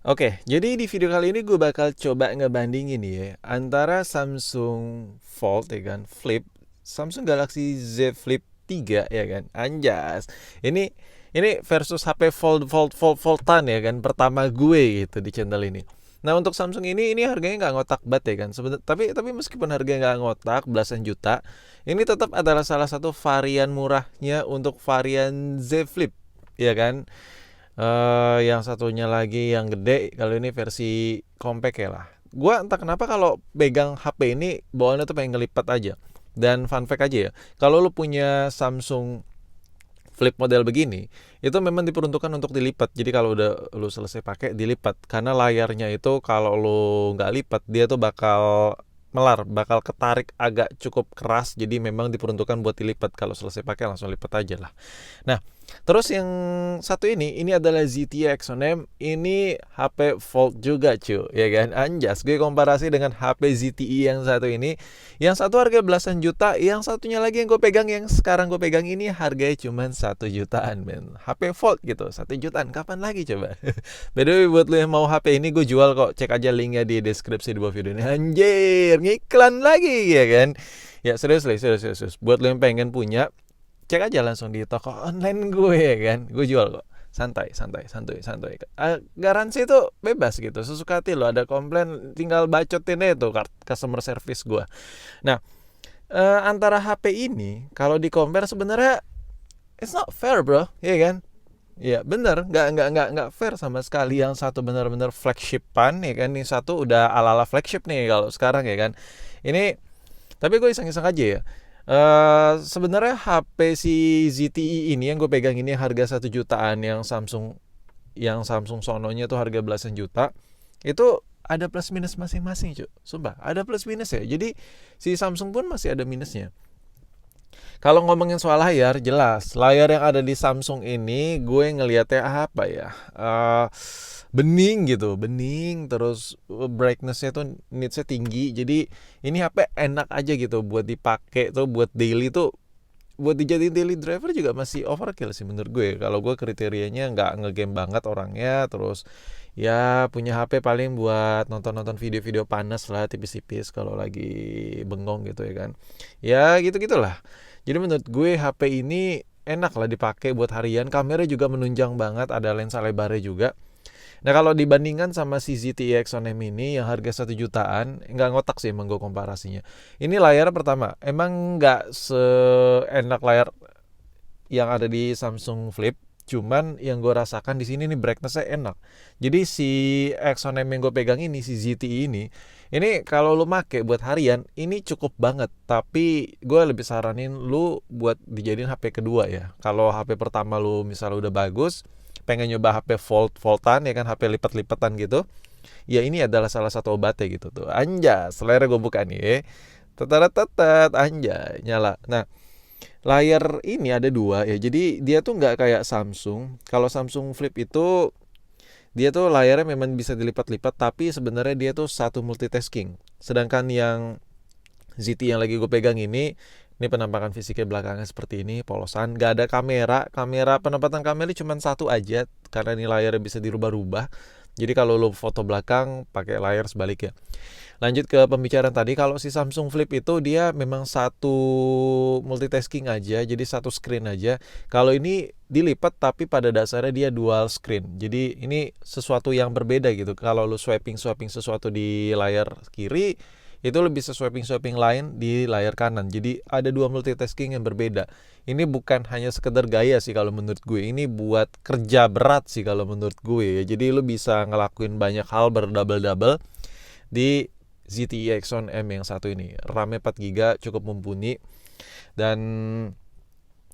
Oke, jadi di video kali ini gue bakal coba ngebandingin ya antara Samsung Fold ya kan, Flip, Samsung Galaxy Z Flip 3 ya kan, anjas. Ini versus HP Foldan ya kan, pertama gue gitu di channel ini. Nah untuk Samsung ini harganya nggak ngotak banget ya kan. Tapi meskipun harganya nggak ngotak belasan juta, ini tetap adalah salah satu varian murahnya untuk varian Z Flip ya kan. Yang satunya lagi yang gede, kalau ini versi compact ya lah. Gua entah kenapa kalau pegang HP ini bawaannya tuh pengen ngelipat aja. Dan fun fact aja ya, kalau lu punya Samsung Flip model begini, itu memang diperuntukkan untuk dilipat. Jadi kalau udah lu selesai pakai dilipat, karena layarnya itu kalau lu nggak lipat dia tuh bakal melar, bakal ketarik agak cukup keras. Jadi memang diperuntukkan buat dilipat. Kalau selesai pakai langsung lipat aja lah. Nah, terus yang satu ini adalah ZTE Exon M. Ini HP Fold juga cuy, ya kan? Anjas, gue komparasi dengan HP ZTE yang satu ini. Yang satu harga belasan juta, yang satunya lagi yang gue pegang, yang sekarang gue pegang ini harganya cuma 1 jutaan, men. HP Fold gitu, 1 jutaan. Kapan lagi coba? By the way, buat lo yang mau HP ini gue jual kok. Cek aja linknya di deskripsi di bawah video ini. Anjir, ngiklan lagi ya kan? Ya serius. Buat lo yang pengen punya, cek aja langsung di toko online gue ya kan, gue jual kok, santai. Garansi itu bebas gitu, sesuka hati lo, ada komplain tinggal bacotin aja tuh customer service gue. Nah, antara HP ini kalau di compare sebenarnya it's not fair bro, ya kan. Ya bener, nggak fair sama sekali. Yang satu benar-benar flagshipan ya kan, ini satu udah ala-ala flagship nih kalau sekarang ya kan. Ini tapi gue iseng-iseng aja ya. Sebenarnya HP si ZTE ini yang gue pegang ini harga 1 jutaan, yang Samsung sononya tuh harga belasan juta. Itu ada plus minus masing-masing cuy. Sumpah, ada plus minus ya. Jadi si Samsung pun masih ada minusnya. Kalau ngomongin soal layar, jelas layar yang ada di Samsung ini gue ngelihatnya apa ya? Bening gitu, bening, terus brightnessnya tuh nitsnya tinggi. Jadi ini HP enak aja gitu buat dipakai tuh, buat daily tuh, buat dijadiin daily driver juga masih overkill sih menurut gue. Kalau gue kriterianya nggak ngegame banget orangnya, terus ya punya HP paling buat nonton-nonton video-video panas lah, tipis-tipis kalau lagi bengong gitu ya kan. Ya gitu-gitulah. Jadi menurut gue HP ini enak lah dipakai buat harian. Kamera juga menunjang banget, ada lensa lebarnya juga. Nah kalau dibandingkan sama si ZTE Exon M ini yang harga 1 jutaan, nggak ngotak sih emang gue komparasinya. Ini layar pertama, emang nggak seenak layar yang ada di Samsung Flip. Cuman yang gue rasakan di sini nih brightnessnya enak. Jadi si Exon M yang gue pegang ini, si ZTE ini kalau lu make buat harian, ini cukup banget. Tapi gue lebih saranin lu buat dijadiin HP kedua ya. Kalau HP pertama lu misalnya udah bagus, pengen nyoba HP Foldan ya kan, HP lipat-lipatan gitu, ya ini adalah salah satu obatnya gitu tuh. Anjas, selera gue buka nih. Tetet anjay, nyala. Nah, layar ini ada dua ya. Jadi dia tuh nggak kayak Samsung. Kalau Samsung Flip itu dia tuh layarnya memang bisa dilipat-lipat, tapi sebenarnya dia tuh satu multitasking. Sedangkan yang ZT yang lagi gue pegang ini penampakan fisiknya belakangnya seperti ini, polosan, gak ada kamera penempatan kamera cuma satu aja, karena ini layarnya bisa dirubah-rubah. Jadi kalau lo foto belakang pakai layar sebaliknya. Lanjut ke pembicaraan tadi, kalau si Samsung Flip itu dia memang satu multitasking aja, jadi satu screen aja. Kalau ini dilipat tapi pada dasarnya dia dual screen. Jadi ini sesuatu yang berbeda gitu. Kalau lu swiping sesuatu di layar kiri, itu lebih bisa swiping lain di layar kanan. Jadi ada dua multitasking yang berbeda. Ini bukan hanya sekedar gaya sih kalau menurut gue. Ini buat kerja berat sih kalau menurut gue. Jadi lu bisa ngelakuin banyak hal berdouble-double di ZTE Exon M yang satu ini. RAM-nya 4 GB cukup mumpuni, dan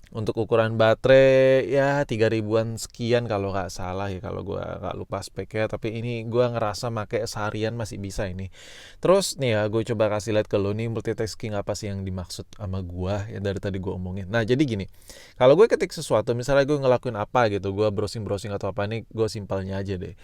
untuk ukuran baterai ya 3000-an sekian kalau nggak salah ya, kalau gue nggak lupa speknya. Tapi ini gue ngerasa pakai seharian masih bisa ini. Terus nih ya, gue coba kasih lihat ke lo nih multitasking apa sih yang dimaksud sama gue ya dari tadi gue omongin. Nah jadi gini, kalau gue ketik sesuatu, misalnya gue ngelakuin apa gitu, gue browsing atau apa, nih gue simpelnya aja deh.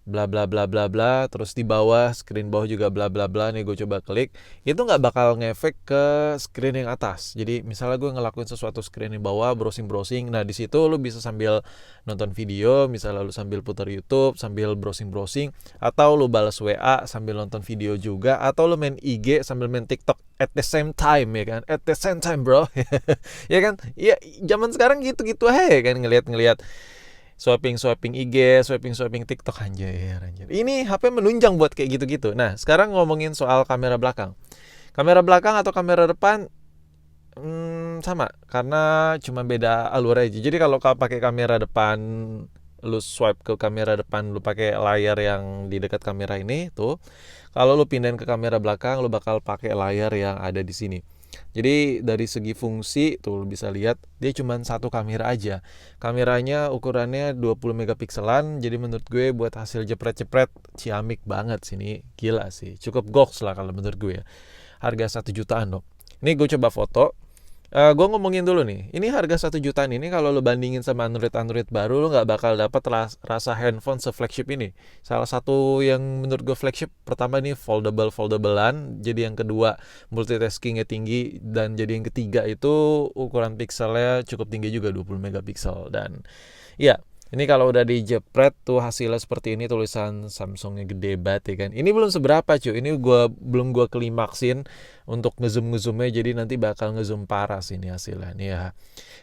bla bla bla bla bla, terus di bawah screen bawah juga bla bla bla. Nih gue coba klik, itu nggak bakal ngefek ke screen yang atas. Jadi misalnya gue ngelakuin sesuatu screen yang bawah, browsing browsing, nah di situ lu bisa sambil nonton video, misalnya lu sambil putar YouTube sambil browsing browsing, atau lu balas WA sambil nonton video juga, atau lu main IG sambil main TikTok at the same time, ya kan, at the same time bro. Ya kan, ya zaman sekarang gitu-gitu aja kan, ngelihat-ngelihat swiping IG, swiping TikTok, anjir. Ini HP menunjang buat kayak gitu-gitu. Nah, sekarang ngomongin soal kamera belakang. Kamera belakang atau kamera depan sama, karena cuma beda alur aja. Jadi kalau kau pakai kamera depan, lu swipe ke kamera depan, lu pakai layar yang di dekat kamera ini tuh. Kalau lu pindahin ke kamera belakang, lu bakal pakai layar yang ada di sini. Jadi dari segi fungsi tuh lu bisa lihat dia cuma satu kamera aja. Kameranya ukurannya 20 megapikselan. Jadi menurut gue buat hasil jepret-jepret ciamik banget sini. Gila sih. Cukup goks lah kalau menurut gue ya. Harga 1 jutaan loh. Ini gue coba foto. Gue ngomongin dulu nih, ini harga 1 jutaan ini kalau lo bandingin sama Android baru, lo nggak bakal dapat rasa handphone se-flagship ini. Salah satu yang menurut gue flagship, pertama nih foldabelan, jadi yang kedua multitaskingnya tinggi, dan jadi yang ketiga itu ukuran pixelnya cukup tinggi juga, 20 megapiksel. Dan ya, ini kalau udah dijepret tuh hasilnya seperti ini, tulisan Samsungnya gede banget ya kan. Ini belum seberapa cuy, ini belum gue klimaksin untuk ngezoomnya, jadi nanti bakal ngezoom parah sih ini hasilnya. Nih ya,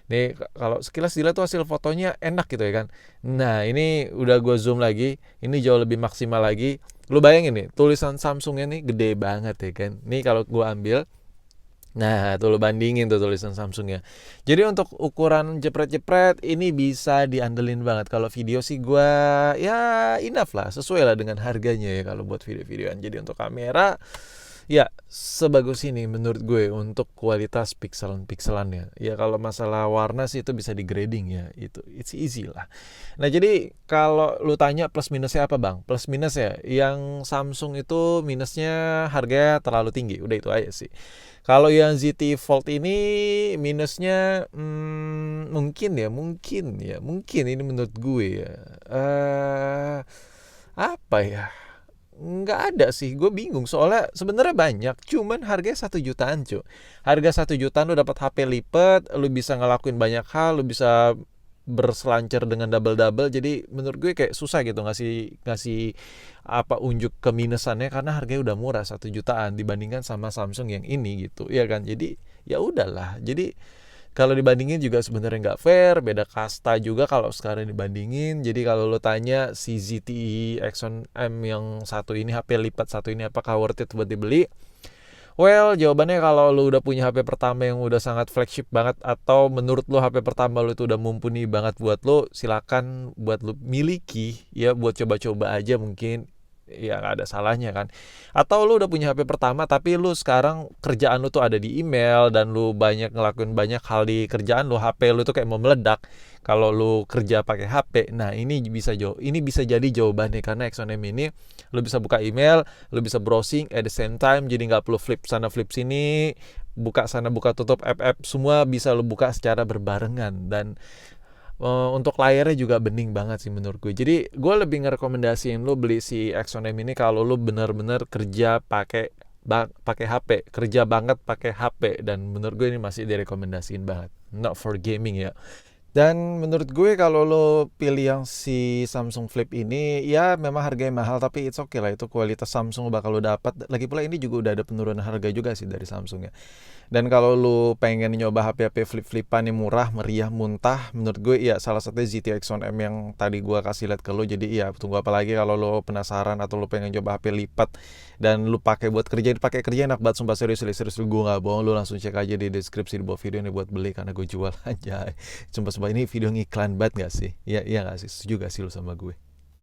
nih kalau sekilas dilihat tuh hasil fotonya enak gitu ya kan. Nah ini udah gue zoom lagi, ini jauh lebih maksimal lagi. Lu bayangin nih, tulisan Samsungnya nih gede banget ya kan. Nih kalau gue ambil, nah, tuh lo bandingin tuh tulisan Samsungnya. Jadi untuk ukuran jepret-jepret ini bisa diandelin banget. Kalau video sih gua ya enough lah, sesuai lah dengan harganya ya kalau buat video-videoan. Jadi untuk kamera ya sebagus ini menurut gue untuk kualitas pixelan-pixelannya. Ya kalau masalah warna sih itu bisa di grading ya, itu it's easy lah. Nah jadi kalau lu tanya plus minusnya apa bang? Plus minus ya, yang Samsung itu minusnya harganya terlalu tinggi, udah itu aja sih. Kalau yang ZTE Fold ini minusnya mungkin ini menurut gue ya. Apa ya? Nggak ada sih, gue bingung soalnya sebenarnya banyak, cuman harganya 1 jutaan cuy. Harga 1 jutaan lu dapat HP lipat, lu bisa ngelakuin banyak hal, lu bisa berselancar dengan double, jadi menurut gue kayak susah gitu ngasih ngasih apa unjuk ke minusannya, karena harganya udah murah 1 jutaan dibandingkan sama Samsung yang ini gitu ya kan. Jadi ya udahlah, jadi kalau dibandingin juga sebenarnya nggak fair, beda kasta juga kalau sekarang dibandingin. Jadi kalau lo tanya si ZTE Exxon M yang satu ini, HP lipat satu ini, apakah worth it buat dibeli? Well, jawabannya kalau lo udah punya HP pertama yang udah sangat flagship banget, atau menurut lo HP pertama lo itu udah mumpuni banget buat lo, silakan buat lo miliki ya, buat coba-coba aja mungkin. Ya nggak ada salahnya kan. Atau lu udah punya HP pertama tapi lu sekarang kerjaan lu tuh ada di email, dan lu banyak ngelakuin banyak hal di kerjaan lu, HP lu tuh kayak mau meledak kalau lu kerja pakai HP. Nah ini bisa jadi jawabannya, karena Exxon M ini lu bisa buka email, lu bisa browsing at the same time, jadi nggak perlu flip sana flip sini, buka sana buka tutup app semua bisa lu buka secara berbarengan. Dan untuk layarnya juga bening banget sih menurut gue. Jadi gue lebih ngerekomendasiin lo beli si Exxon M ini kalau lo bener-bener kerja pakai HP, kerja banget pakai HP, dan menurut gue ini masih direkomendasiin banget. Not for gaming ya. Dan menurut gue kalau lo pilih yang si Samsung Flip ini, ya memang harganya mahal tapi it's okay lah, itu kualitas Samsung bakal lo dapat. Lagi pula ini juga udah ada penurunan harga juga sih dari Samsung ya. Dan kalau lu pengen nyoba HP-HP flip-flipan yang murah, meriah, muntah, menurut gue ya salah satunya ZTE Exxon M yang tadi gue kasih lihat ke lu. Jadi ya tunggu apa lagi kalau lu penasaran atau lu pengen coba HP lipat dan lu pakai buat kerja, dipakai kerja enak banget, sumpah serius gue nggak bohong. Lu langsung cek aja di deskripsi di bawah video ini buat beli, karena gue jual aja. Sumpah ini video ngiklan banget nggak sih? Iya nggak sih, setuju gak sih lu sama gue?